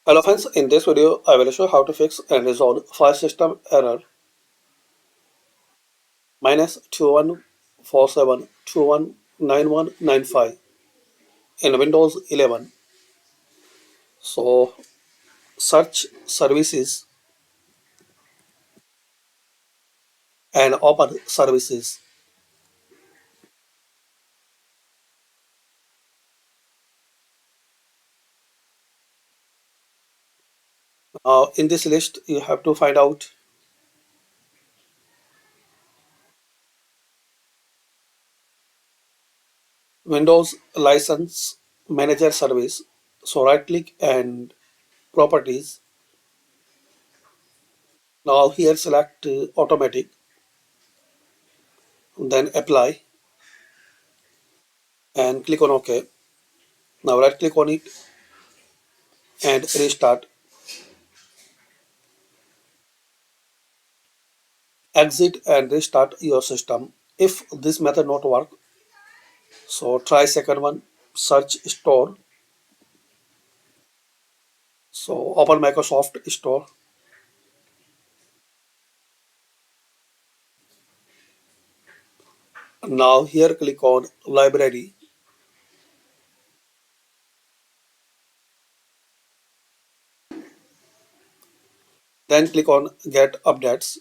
Hello friends, in this video I will show how to fix and resolve file system error -2147219195 in Windows 11. So search services and open services. In this list you have to find out Windows License Manager Service. So right click and properties. Now here select automatic, then apply and click on OK. Now right click on it and restart. Exit and restart your system. If this method not work, so try second one, search store. So open Microsoft Store. Now here click on library, then click on get updates.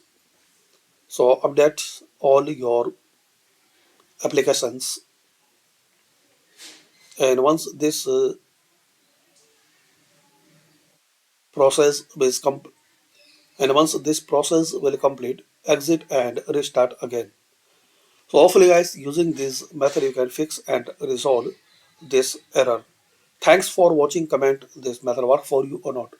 So update all your applications, and once this process is complete, and once this process will complete, exit and restart again. So hopefully guys, using this method you can fix and resolve this error. Thanks for watching. Comment this method work for you or not.